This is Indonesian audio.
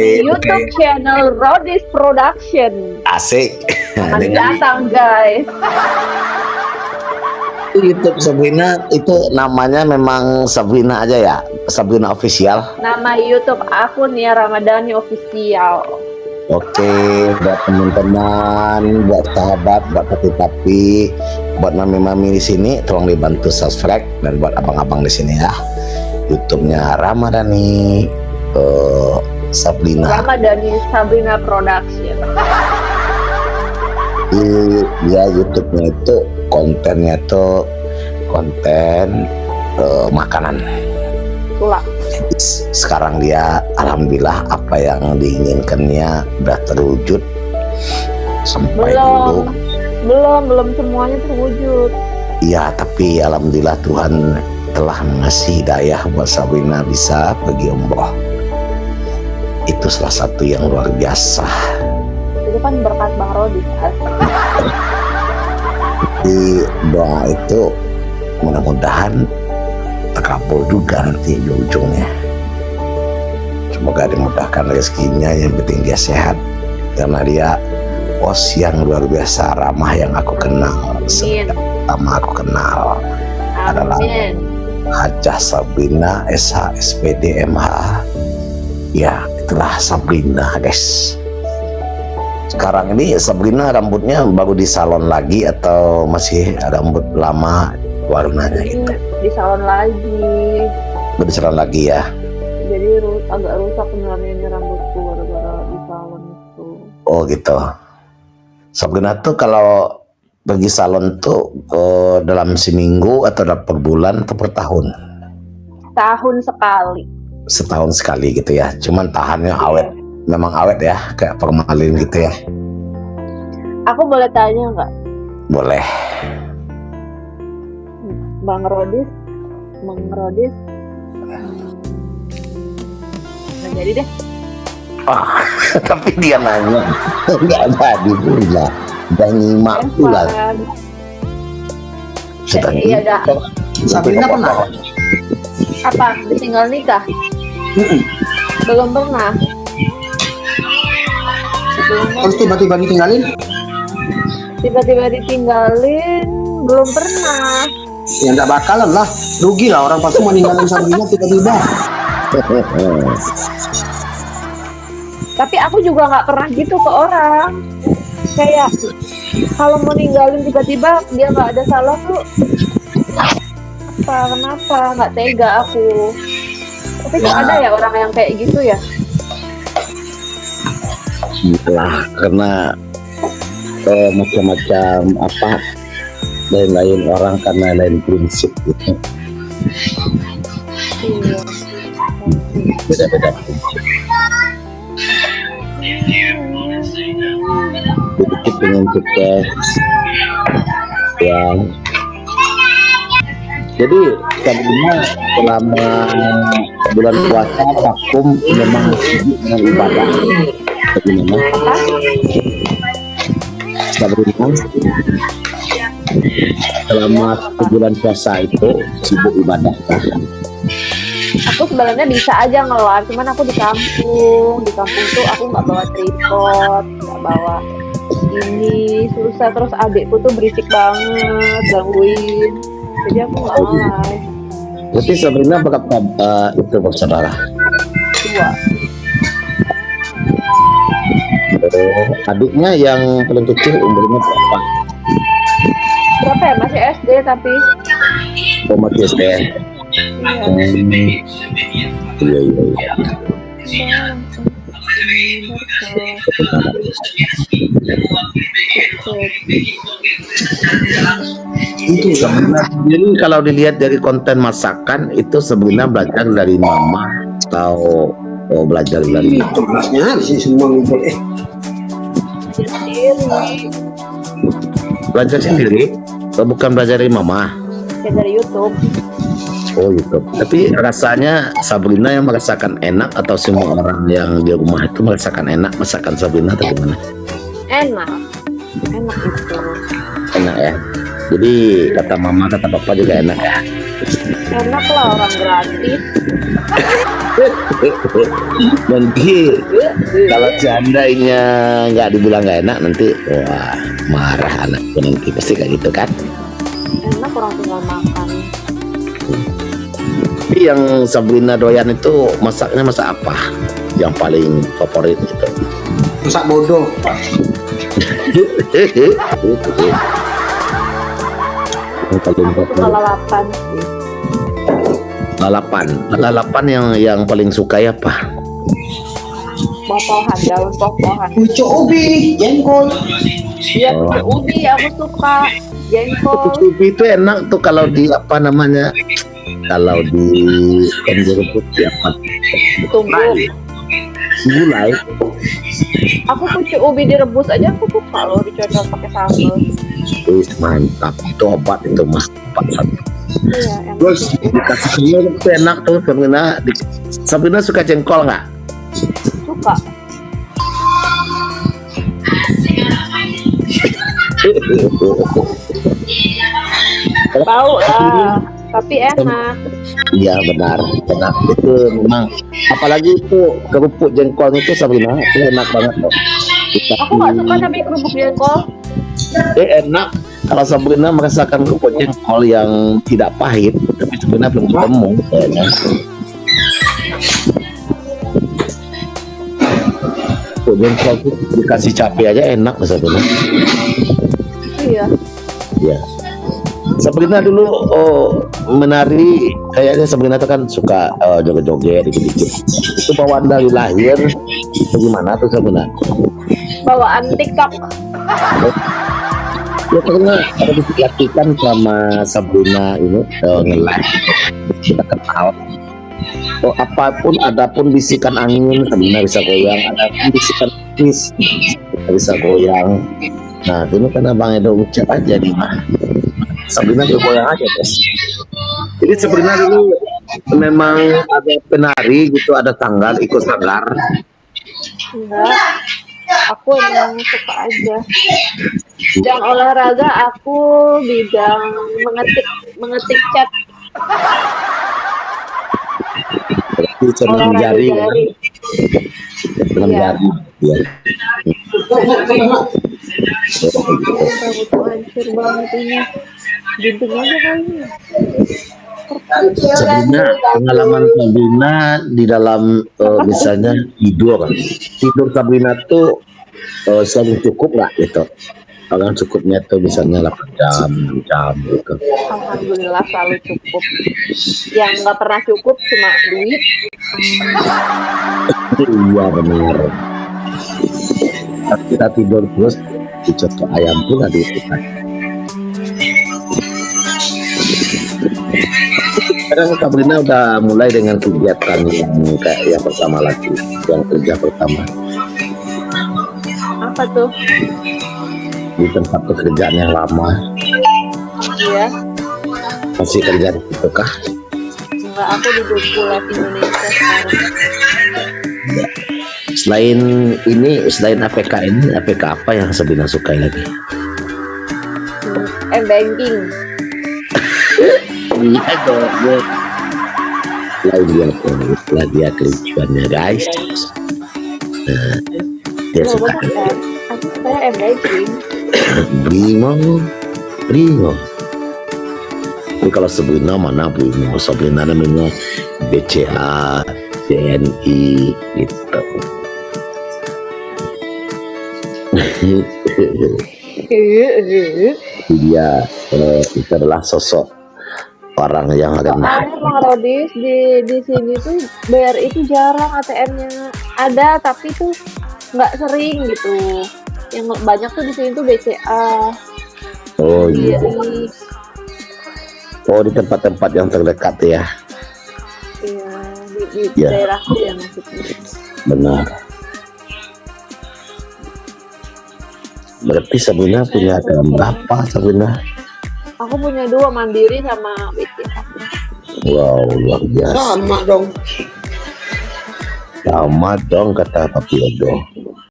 YouTube channel Rodis Production. Asik. Selamat datang guys. YouTube Sabrina itu namanya memang Sabrina aja ya, Sabrina Official. Nama YouTube akun ya Ramadhani Official. Oke, buat teman-teman, buat sahabat, buat papi-papi, buat mami-mami di sini, tolong dibantu subscribe, dan buat abang-abang di sini ya, YouTube-nya Ramadhani Sabrina. Ramadhani Sabrina Production. Dia YouTube-nya itu kontennya itu konten makanan. Tulang. Sekarang dia alhamdulillah apa yang diinginkannya udah terwujud sampai dulu. Belum semuanya terwujud. Iya, tapi alhamdulillah Tuhan telah mengasih hidayah buat Sabrina bisa pergi umroh. Itu salah satu yang luar biasa. Itu kan berkat Bang Rodi. Di doa itu mudah-mudahan terkabul juga nanti di ujungnya. Semoga dimudahkan rezekinya, yang penting dia sehat, karena dia bos yang luar biasa ramah yang aku kenal. Pertama aku kenal adalah Hajah Sabrina SH SPD MH. Ya, itulah Sabrina guys. Sekarang ini Sabrina rambutnya baru di salon lagi atau masih rambut lama warnanya gitu? Di salon lagi. Di salon lagi ya. Jadi agak rusak sebenarnya rambutku gara-gara di salon itu. Oh gitu. Sabrina tuh kalau pergi salon tuh dalam seminggu atau dalam per bulan atau per tahun? Tahun sekali. Setahun sekali gitu ya. Cuman tahannya awet. Memang awet ya, kayak formalin gitu ya. Aku boleh tanya nggak? Boleh. Bang Rodis. Nggak jadi deh. Ah, tapi dia nanya, nggak jadi pula. Dan nyimak pula. Sudah iya dah. Sabrina pernah? Apa? Ditinggal nikah? Belum pernah. Terus tiba-tiba ditinggalin? Tiba-tiba ditinggalin, belum pernah. Ya nggak bakalan lah, rugi lah orang pasti mau ninggalin Sabrina tiba-tiba. Tapi aku juga nggak pernah gitu ke orang. Kayak kalau mau ninggalin tiba-tiba dia nggak ada salah tuh. Kenapa? Nggak tega aku. Tapi kok ada ya orang yang kayak gitu ya? lah, karena macam-macam apa lain-lain orang karena lain prinsip gitu. Iya. Beda-beda prinsip. Sedikit pengen sukses ya. Jadi Sabrina selama bulan puasa vakum memang dengan ibadah. Bagaimana? Sabrina selama bulan puasa itu sibuk ibadah kah? Aku sebenarnya bisa aja nge-live, cuman aku di kampung tuh aku nggak bawa tripod, nggak bawa ini, susah. Terus adikku tuh berisik banget, gangguin, jadi aku nggak nge-live. Berarti Sabrina berapa itu bersaudara? 2. Adiknya yang paling kecil umurnya berapa? Berapa ya? Masih SD tapi. Oh, masih SD. Iya. Itu sebenarnya. Jadi kalau dilihat dari konten masakan itu sebenarnya belajar dari mama atau belajar dari Itu kelasnya di sini semua ngumpul. Belajar sendiri? Bukan belajar dari mama? Ya dari YouTube. Oh YouTube. Tapi rasanya Sabrina yang merasakan enak atau semua orang yang di rumah itu merasakan enak masakan Sabrina atau gimana? Enak itu. Enak ya. Jadi kata mama kata papa juga enak ya. Enak lah orang gratis. Nanti kalau seandainya nggak dibilang nggak enak nanti wah marah anakku nanti pasti kayak gitu kan. Enak orang tinggal makan. Tapi yang Sabrina doyan itu masaknya masak apa? Yang paling favorit gitu. Masak bodoh. Yang paling Aku favorit. lalapan sih. Lalapan yang paling suka ya apa? Poh-pohan, daun poh-pohan. Pucuk ubi, jengkol. Iya, pucuk ubi aku suka. Jengkol. Ubi itu enak tuh kalau di apa namanya? Kalau di rebus di apa? Tumbuk. Gulai. Aku pucuk ubi direbus aja aku suka loh, dicocol pakai sambal. Wih, mantap. Itu obat itu mas. Iya, enak. Terus dikasih telur itu enak tuh Sabrina suka jengkol nggak? Suka. Tahu lah, tapi enak. Iya benar itu memang apalagi itu kerupuk jengkol itu Sabrina itu enak banget loh. Aku nggak suka tapi kerupuk jengkol. Enak kalau Sabrina merasakan kerupuk jengkol yang tidak pahit tapi Sabrina belum ketemu kayaknya. Kerupuk jengkol itu dikasih cabai aja enak loh Sabrina. Iya. Ya. Sabrina dulu menari kayaknya Sabrina itu kan suka joget-joget dikit-dikit. Itu bawaan dari lahir bagaimana tuh Sabrina? Bawaan TikTok. Ya karena ada diperhatikan sama Sabrina ini nge-live kita kenal. Apapun adapun bisikan angin Sabrina bisa goyang, adapun bisikan bis bisa goyang. Nah ini karena Bang Edo ucap aja nih mah. Sabrina dia goyang aja guys. Jadi Sabrina dulu memang ada penari gitu, ada tanggal ikut sanggar. Enggak. Aku emang suka aja. Bidang olahraga aku bidang mengetik cat. Berarti senang Olahraga jari, jari. senang Iya. jari. Ya. Rambutku hancur banget ini. Gunting aja kayaknya. Sabrina, pengalaman Sabrina di dalam misalnya tidur Sabrina tuh selalu cukup nggak gitu? Kalau cukupnya tuh misalnya 8 jam, 6 jam gitu. Alhamdulillah selalu cukup. Yang nggak pernah cukup cuma duit. Iya benar. Saat kita tidur terus dicotok ayam pun ada itu kan. Sekarang Sabrina udah mulai dengan kegiatan yang kayak yang pertama lagi, yang kerja pertama Apa tuh? di tempat pekerjaan yang lama. Iya. Masih kerja di situ kah? Enggak, aku duduk pulang Indonesia sekarang. Selain ini, selain APK ini, APK apa yang Sabrina sukai lagi? M-banking. Iya dong. Lagi ya kelucuannya guys. Nah, dia Loh, suka bener kan? Aku suka M-banking. Brimo. Tapi kalau Sabrina mana Brimo? Sabrina namanya BCA, TNI gitu. Dia itu adalah sosok orang yang rendah. Soalnya Bang Rodis di sini tuh BRI itu jarang ATM-nya ada, tapi tuh nggak sering gitu. Yang banyak tuh di sini tuh BCA. Oh iya. BRI. Oh di tempat-tempat yang terdekat ya. Iya, di Ya. daerahku ya maksudnya. Benar. Berarti Sabrina punya ATM berapa Sabrina? Aku punya 2, Mandiri sama BCA. Wow luar biasa. Sama dong. Sama dong kata Papi Edo.